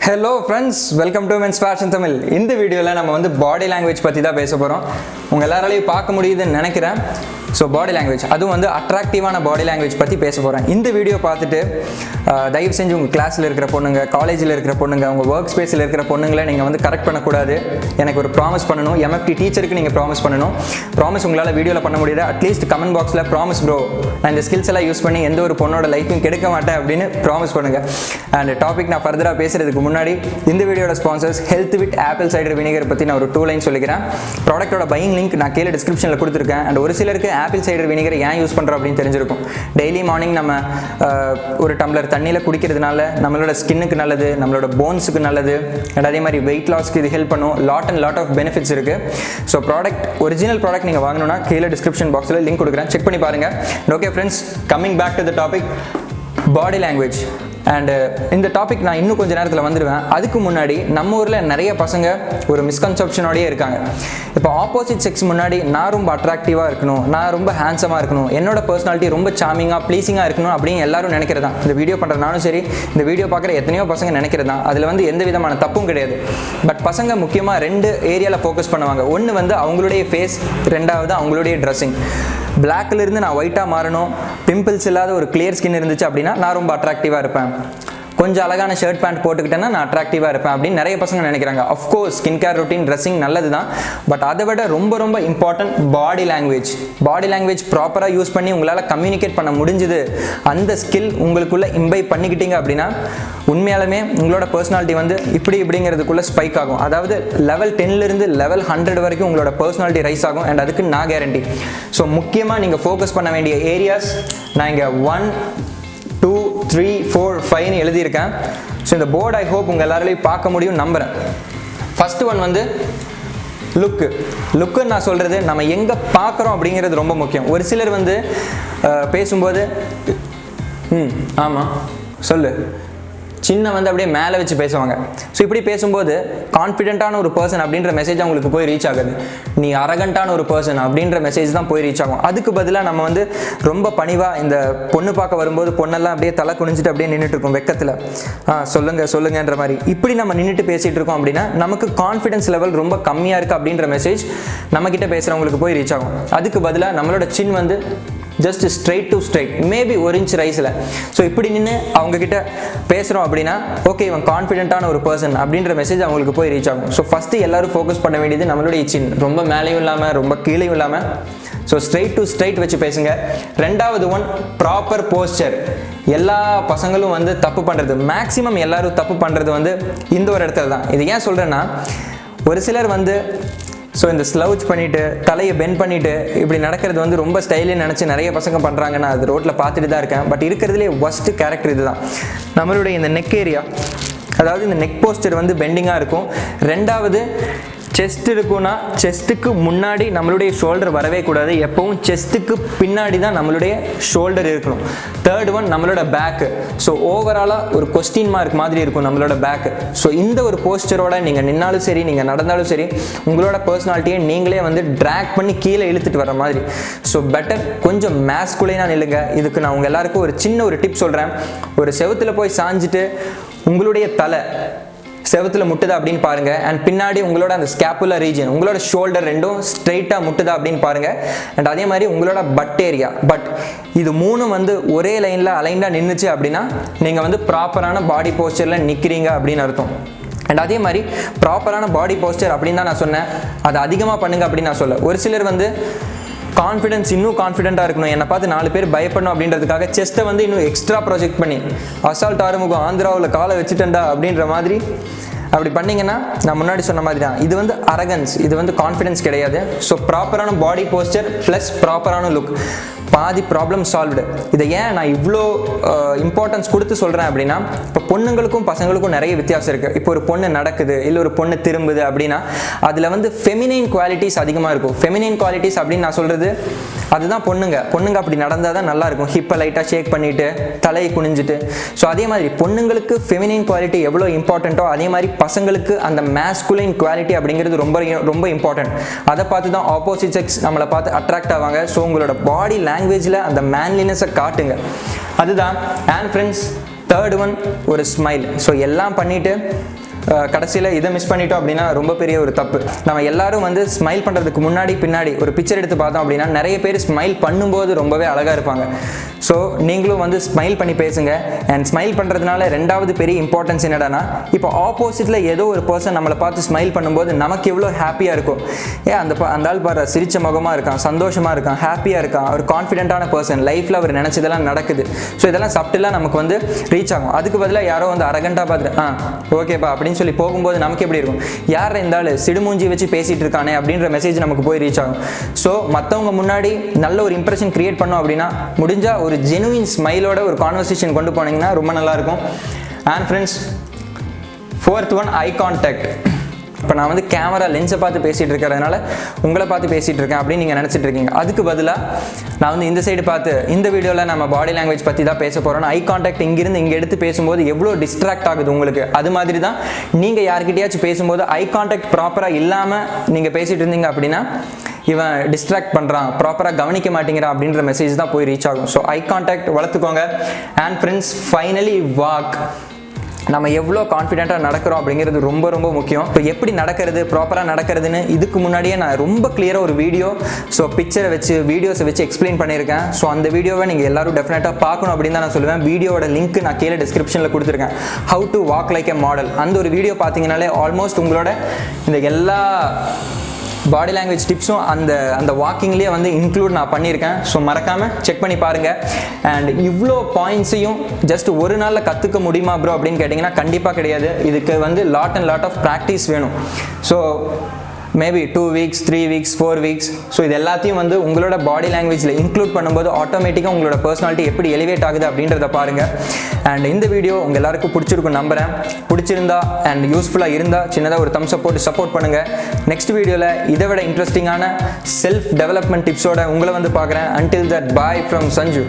Hello friends, welcome to Men's Fashion Tamil. இந்த வீடியோல நம்ம வந்து பாடி லாங்குவேஜ் பத்தி தான் பேச போறோம். உங்க எல்லாராலையும் பார்க்க முடியுதுன்னு நினைக்கிறேன். ஸோ பாடி லாங்குவேஜ் அதுவும் வந்து அட்ராக்டிவான பாடி லாங்குவேஜ் பற்றி பேச போகிறேன். இந்த வீடியோ பார்த்துட்டு தயவு செஞ்சு உங்கள் கிளாஸில் இருக்கிற பொண்ணுங்க, காலேஜில் இருக்கிற பொண்ணுங்க, உங்கள் ஒர்க் ஸ்பேஸில் இருக்கிற பொண்ணுங்களை நீங்கள் வந்து கரெக்ட் பண்ணக்கூடாது. எனக்கு ஒரு ப்ராமிஸ் பண்ணணும். MFT டீச்சருக்கு நீங்கள் ப்ராமிஸ் பண்ணணும். ப்ராமிஸ் உங்களால் வீடியோவில் பண்ண முடியாது. அட்லீஸ்ட் கமெண்ட் பாக்ஸில் ப்ராமிஸ் ப்ரோ, நான் இந்த ஸ்கில்ஸ் எல்லாம் யூஸ் பண்ணி எந்த ஒரு பொண்ணோட லைஃப்பையும் கெடுக்க மாட்டேன் அப்படின்னு ப்ராமிஸ் பண்ணுங்கள். அண்ட் டாபிக் நான் ஃபர்தராக பேசுகிறதுக்கு முன்னாடி இந்த வீடியோட sponsors health with apple cider vinegar பற்றி நான் ஒரு 2 லைன் சொல்லிக்கிறேன். ப்ராடக்ட்டோட பையிங் லிங்க் நான் கீழே டிஸ்கிரிப்ஷனில் கொடுத்துருக்கேன். அண்ட் ஒரு சிலருக்கு ஆப்பிள் சைடர் வினிகர் ஏன் யூஸ் பண்ணுறோம் அப்படின்னு தெரிஞ்சிருக்கும். டெய்லி மார்னிங் நம்ம ஒரு டம்ளர் தண்ணியில் குடிக்கிறதுனால நம்மளோட ஸ்கின்னுக்கு நல்லது, நம்மளோட போன்ஸுக்கு நல்லது, அண்ட் அதே மாதிரி வெயிட் லாஸ்க்கு இது ஹெல்ப் பண்ணும். லாட் ஆஃப் பெனிஃபிட்ஸ் இருக்குது. ஸோ ஒரிஜினல் ப்ராடக்ட் நீங்கள் வாங்கணும்னா கீழே டிஸ்கிரிப்ஷன் பாக்ஸில் லிங்க் கொடுக்குறேன், செக் பண்ணி பாருங்கள். Okay friends, coming back to the topic body language. And இந்த டாபிக் நான் இன்னும் கொஞ்சம் நேரத்தில் வந்துடுவேன். அதுக்கு முன்னாடி நம்ம ஊரில் நிறைய பசங்க ஒரு மிஸ்கன்செப்ஷனோடயே இருக்காங்க. இப்போ ஆப்போசிட் செக்ஸ் முன்னாடி நான் ரொம்ப அட்ராக்டிவாக இருக்கணும், நான் ரொம்ப ஹேண்ட்ஸமாக இருக்கணும், என்னோட பர்சனாலிட்டி ரொம்ப சாமிங்காக ப்ளீஸிங்காக இருக்கணும் அப்படின்னு எல்லாரும் நினைக்கிறதான். இந்த வீடியோ பண்ணுற நானும் சரி, இந்த வீடியோ பார்க்குற எத்தனையோ பசங்க நினைக்கிறதான். அதில் வந்து எந்த விதமான தப்பும் கிடையாது. பட் பசங்க முக்கியமாக 2 ஏரியாவில் ஃபோக்கஸ் பண்ணுவாங்க. ஒன்று வந்து அவங்களுடைய ஃபேஸ், 2வது அவங்களுடைய ட்ரெஸ்ஸிங். பிளாக்ல இருந்து நான் ஒயிட்டாக மாறணும், பிம்பிள்ஸ் இல்லாத ஒரு கிளியர் ஸ்கின் இருந்துச்சு அப்படின்னா நான் ரொம்ப அட்ராக்டிவாக இருப்பேன், கொஞ்சம் அழகான ஷர்ட் பேண்ட் போட்டுக்கிட்டேன்னா நான் அட்ராக்டிவாக இருப்பேன் அப்படின்னு நிறைய பசங்க நினைக்கிறாங்க. Of course skin care routine, dressing நல்லது தான். பட் அதை விட ரொம்ப important body language. Body language ப்ராப்பராக யூஸ் பண்ணி உங்களால் கம்யூனிகேட் பண்ண முடிஞ்சுது, அந்த ஸ்கில் உங்களுக்குள்ளே இம்பைப் பண்ணிக்கிட்டீங்க அப்படின்னா உண்மையாலுமே உங்களோட பர்சனாலிட்டி வந்து இப்படிங்கிறதுக்குள்ளே ஸ்பைக் ஆகும். அதாவது லெவல் 10லேருந்து லெவல் 100 வரைக்கும் உங்களோட பர்சனாலிட்டி ரைஸ் ஆகும். அண்ட் அதுக்கு நான் கேரண்டி. ஸோ முக்கியமாக நீங்கள் ஃபோக்கஸ் பண்ண வேண்டிய ஏரியாஸ் நான் இங்கே 1, 2, 3, 4, 5 எழுதியிருக்கேன். ஸோ இந்த போர்டு ஐ ஹோப் உங்கள் எல்லாராலையும் பார்க்க முடியும் நம்புகிறேன். ஃபர்ஸ்ட் ஒன் வந்து லுக்குன்னு நான் சொல்கிறது நம்ம எங்கே பார்க்குறோம் அப்படிங்கிறது ரொம்ப முக்கியம். ஒரு சிலர் வந்து பேசும்போது ஆமாம் சொல்லு சின்ன வந்து அப்படியே மேலே வச்சு பேசுவாங்க. ஸோ இப்படி பேசும்போது கான்ஃபிடென்ட்டான ஒரு பர்சன் அப்படின்ற மெசேஜ் அவங்களுக்கு போய் ரீச் ஆகுது. நீ அரகண்டான ஒரு பர்சன் அப்படின்ற மெசேஜ் தான் போய் ரீச் ஆகும். அதுக்கு பதிலாக நம்ம வந்து ரொம்ப பணிவாக இந்த பொண்ணு பார்க்க வரும்போது பொண்ணெல்லாம் அப்படியே தலை குனிஞ்சிட்டு அப்படியே நின்றுட்டு இருக்கும் வெக்கத்தில், சொல்லுங்கன்ற மாதிரி இப்படி நம்ம நின்றுட்டு பேசிகிட்டு இருக்கோம் அப்படின்னா நமக்கு கான்ஃபிடன்ஸ் லெவல் ரொம்ப கம்மியாக இருக்குது அப்படின்ற மெசேஜ் நம்மக்கிட்ட பேசுகிறவங்களுக்கு போய் ரீச் ஆகும். அதுக்கு பதிலாக நம்மளோட சின் வந்து just straight to straight, maybe 1 inch ரைஸில். ஸோ இப்படி நின்று அவங்கக்கிட்ட பேசுகிறோம் அப்படின்னா ஓகே இவன் கான்ஃபிடென்ட்டான ஒரு பர்சன் அப்படின்ற மெசேஜ் அவங்களுக்கு போய் ரீச் ஆகும். ஸோ ஃபஸ்ட்டு எல்லாரும் ஃபோக்கஸ் பண்ண வேண்டியது நம்மளுடைய சின், ரொம்ப மேலேயும் இல்லாமல் ரொம்ப கீழேயும் இல்லாமல். ஸோ ஸ்ட்ரைட் டு ஸ்ட்ரைட் வச்சு பேசுங்க. 2வது ஒன் ப்ராப்பர் போஸ்டர். எல்லா பசங்களும் வந்து தப்பு பண்ணுறது, மேக்ஸிமம் எல்லாரும் தப்பு பண்ணுறது வந்து இந்த ஒரு இடத்துல தான். இது ஏன் சொல்கிறேன்னா, ஒரு சிலர் வந்து இந்த ஸ்லவுச் பண்ணிவிட்டு தலையை பெண்ட் பண்ணிவிட்டு இப்படி நடக்கிறது வந்து ரொம்ப ஸ்டைலின்னு நினச்சி நிறைய பசங்க பண்ணுறாங்க. நான் அது ரோட்டில் பார்த்துட்டு தான் இருக்கேன். பட் இருக்கிறதுலே ஒஸ்ட்டு கேரக்டர் இது தான். நம்மளுடைய இந்த நெக் ஏரியா, அதாவது இந்த நெக் போஸ்டர் வந்து பெண்டிங்காக இருக்கும். 2வது செஸ்ட் இருக்குன்னா செஸ்ட்டுக்கு முன்னாடி நம்மளுடைய ஷோல்டர் வரவே கூடாது. எப்பவும் செஸ்ட்டுக்கு பின்னாடி தான் நம்மளுடைய ஷோல்டர் இருக்கணும். 3rd ஒன் நம்மளோட பேக்கு. ஸோ ஓவராலாக ஒரு கொஸ்டின் மார்க் மாதிரி இருக்கும் நம்மளோட பேக்கு. ஸோ இந்த ஒரு போஸ்டரோட நீங்கள் நின்னாலும் சரி, நீங்கள் நடந்தாலும் சரி, உங்களோட பர்சனாலிட்டியை நீங்களே வந்து ட்ராக் பண்ணி கீழே இழுத்துட்டு வர மாதிரி. ஸோ பெட்டர் கொஞ்சம் மேஸ்குலைனாக நில்லுங்க. இதுக்கு நான் உங்கள் எல்லாருக்கும் ஒரு சின்ன ஒரு டிப் சொல்கிறேன். ஒரு செவுத்தில் போய் சாஞ்சிட்டு உங்களுடைய தலை செவத்தில் முட்டுதா அப்படின்னு பாருங்க. அண்ட் பின்னாடி உங்களோட அந்த ஸ்கேப்புலர் ரீஜன், உங்களோட ஷோல்டர் ரெண்டும் ஸ்ட்ரைட்டாக முட்டுதா அப்படின்னு பாருங்க. அண்ட் அதே மாதிரி உங்களோட பட் ஏரியா, இது 3 வந்து ஒரே லைனில் அலைண்டாக நின்றுச்சு அப்படின்னா நீங்கள் வந்து ப்ராப்பரான பாடி போஸ்டரில் நிற்கிறீங்க அப்படின்னு அர்த்தம். அண்ட் அதே மாதிரி ப்ராப்பரான பாடி போஸ்டர் அப்படின்னு தான் நான் சொன்னேன். அதை அதிகமாக பண்ணுங்க அப்படின்னு நான் சொல்ல. ஒரு சிலர் வந்து கான்ஃபிடன்ஸ் இன்னும் கான்ஃபிடென்ட்டாக இருக்கணும், என்னை பார்த்து 4 பேர் பயப்படணும் அப்படின்றதுக்காக செஸ்ட்டை வந்து இன்னும் எக்ஸ்ட்ரா ப்ராஜெக்ட் பண்ணி அசால்ட் ஆறுமுகம் ஆந்திராவில் காலை வச்சுட்டேன்டா அப்படின்ற மாதிரி அப்படி பண்ணிங்கன்னா நான் முன்னாடி சொன்ன மாதிரி தான். இது வந்து அரகன்ஸ், இது வந்து கான்ஃபிடன்ஸ் கிடையாது. ஸோ ப்ராப்பரான பாடி போஸ்டர் ப்ளஸ் ப்ராப்பரான லுக், பாதி ப்ராப்ளம் சால்வ்டு. இதை ஏன் நான் இவ்வளோ இம்பார்ட்டன்ஸ் கொடுத்து சொல்கிறேன் அப்படின்னா, இப்போ பொண்ணுங்களுக்கும் பசங்களுக்கும் நிறைய வித்தியாசம் இருக்குது. இப்போ ஒரு பொண்ணு நடக்குது, இல்லை ஒரு பொண்ணு திரும்புது அப்படின்னா அதில் வந்து ஃபெமினைன் குவாலிட்டிஸ் அதிகமாக இருக்கும். ஃபெமினைன் குவாலிட்டிஸ் அப்படின்னு நான் சொல்கிறது அதுதான் பொண்ணுங்க அப்படி நடந்தால் தான் நல்லாயிருக்கும். ஹிப்பை லைட்டாக ஷேக் பண்ணிவிட்டு தலையை குனிஞ்சிட்டு. ஸோ அதே மாதிரி பொண்ணுங்களுக்கு ஃபெமினைன் குவாலிட்டி எவ்வளோ இம்பார்ட்டண்ட்டோ அதே மாதிரி பசங்களுக்கு அந்த மேஸ்குலைன் குவாலிட்டி அப்படிங்கிறது ரொம்ப இம்பார்ட்டன்ட். அதை பார்த்து தான் ஆப்போசிட் செக்ஸ் நம்மளை பார்த்து அட்ராக்ட் ஆவாங்க. ஸோ உங்களோட பாடி லாங்குவேஜில் அந்த மேன்லினஸை காட்டுங்க. அதுதான். அண்ட் ஃப்ரெண்ட்ஸ், தேர்ட் ஒன் ஒரு ஸ்மைல். ஸோ எல்லாம் பண்ணிவிட்டு கடைசியில் இதை மிஸ் பண்ணிட்டோம் அப்படின்னா ரொம்ப பெரிய ஒரு தப்பு. நம்ம எல்லாரும் வந்து ஸ்மைல் பண்ணுறதுக்கு முன்னாடி பின்னாடி ஒரு பிக்சர் எடுத்து பார்த்தோம் அப்படின்னா நிறைய பேர் ஸ்மைல் பண்ணும்போது ரொம்பவே அழகாக இருப்பாங்க. ஸோ நீங்களும் வந்து ஸ்மைல் பண்ணி பேசுங்க. அண்ட் ஸ்மைல் பண்ணுறதுனால ரெண்டாவது பெரிய இம்பார்ட்டன்ஸ் என்னடானா, இப்போ ஆப்போசிட்டில் ஏதோ ஒரு பர்சன் நம்மளை பார்த்து ஸ்மைல் பண்ணும்போது நமக்கு எவ்வளோ ஹாப்பியாக இருக்கும். அந்த ஆள் பாரு சிரிச்ச முகமாக இருக்கான், சந்தோஷமாக இருக்கான், ஹாப்பியாக இருக்கான், ஒரு கான்ஃபிடென்ட்டான பர்சன், லைஃப்பில் அவர் நினச்சதெல்லாம் நடக்குது. ஸோ இதெல்லாம் சப்டிலாக நமக்கு வந்து ரீச் ஆகும். அதுக்கு பதிலாக யாரோ வந்து அரகண்டாக பார்த்துட்டு ஓகேப்பா அப்படின்னு சொல்லி போகும்போது நமக்கு எப்படி இருக்கும், யார் இருந்தாலும் சிடுமூஞ்சி வச்சு பேசிட்டு இருக்கானே அப்படின்ற மெசேஜ் நமக்கு போய் ரீச் ஆகும். ஸோ மற்றவங்க முன்னாடி நல்ல ஒரு இம்ப்ரெஷன் கிரியேட் பண்ணோம் அப்படின்னா முடிஞ்சா ஒரு ஜெனுவின் ஸ்மைலோட ஒரு கான்வர்சேஷன் கொண்டு போனீங்கன்னா ரொம்ப நல்லா இருக்கும். And friends, fourth one eye contact. இப்போ நான் வந்து கேமரா லென்ஸை பார்த்து பேசிகிட்டு இருக்கிறதுனால உங்களை பார்த்து பேசிகிட்டு இருக்கேன் அப்படின்னு நீங்கள் நினச்சிட்டு இருக்கீங்க. அதுக்கு பதிலாக நான் வந்து இந்த சைடு பார்த்து இந்த வீடியோவில் நம்ம பாடி லாங்குவேஜ் பற்றி தான் பேச போகிறோம். ஐ கான்டாக்ட் இங்கிருந்து இங்கே எடுத்து பேசும்போது எவ்வளோ டிஸ்ட்ராக்ட் ஆகுது உங்களுக்கு. அது மாதிரி தான் நீங்கள் யார்கிட்டயாச்சும் பேசும்போது ஐ கான்டாக்ட் ப்ராப்பராக இல்லாமல் நீங்கள் பேசிகிட்டு இருந்தீங்க அப்படின்னா இவன் டிஸ்ட்ராக்ட் பண்ணுறான், ப்ராப்பராக கவனிக்க மாட்டேங்கிறான் அப்படின்ற மெசேஜ் தான் போய் ரீச் ஆகும். ஸோ ஐ கான்டாக்ட் வளர்த்துக்கோங்க. And friends, finally walk. நம்ம எவ்வளோ கான்ஃபிடென்ட்டாக நடக்கிறோம் அப்படிங்கிறது ரொம்ப ரொம்ப முக்கியம். இப்போ எப்படி நடக்கிறது, ப்ராப்பராக நடக்கிறதுன்னு இதுக்கு முன்னாடியே நான் ரொம்ப கிளியராக ஒரு வீடியோ, ஸோ பிக்சரை வச்சு வீடியோஸை வச்சு எக்ஸ்பிளைன் பண்ணியிருக்கேன். ஸோ அந்த வீடியோவை நீங்கள் எல்லாரும் டெஃபினட்டாக பார்க்கணும் அப்படின்னு தான் நான் சொல்லுவேன். வீடியோட லிங்க் நான் கீழே டிஸ்கிரிப்ஷனில் கொடுத்துருக்கேன். How to walk like a model. அந்த ஒரு வீடியோ பார்த்தீங்கன்னாலே ஆல்மோஸ்ட் உங்களோட இந்த எல்லா பாடி லாங்குவேஜ் டிப்ஸும் அந்த வாக்கிங்லேயே வந்து இன்க்ளூட் நான் பண்ணியிருக்கேன். ஸோ மறக்காமல் செக் பண்ணி பாருங்கள். அண்ட் இவ்வளோ பாயிண்ட்ஸையும் ஜஸ்ட் ஒரு நாளில் கற்றுக்க முடியுமா ப்ரோ அப்படின்னு கேட்டிங்கன்னா கண்டிப்பாக கிடையாது. இதுக்கு வந்து லாட் ஆஃப் ப்ராக்டிஸ் வேணும். So maybe 2 weeks 3 weeks 4 weeks. So இது எல்லாத்தையும் வந்து உங்களோட பாடி லாங்குவேஜில் இன்க்ளூட் பண்ணும்போது ஆட்டோமேட்டிக்காக உங்களோட பர்சனாலிட்டி எப்படி எலிவேட் ஆகுது அப்படின்றத பாருங்கள். அண்ட் இந்த வீடியோ உங்கள் எல்லாருக்கும் பிடிச்சிருக்கும் நம்புகிறேன். பிடிச்சிருந்தா அண்ட் யூஸ்ஃபுல்லாக இருந்தால் சின்னதாக ஒரு தம்ஸ் போட்டு சப்போர்ட் பண்ணுங்கள். நெக்ஸ்ட் வீடியோவில் இதை விட இன்ட்ரெஸ்டிங்கான செல்ஃப் டெவலப்மெண்ட் டிப்ஸோட உங்களை வந்து பார்க்குறேன். Until that, bye from Sanju.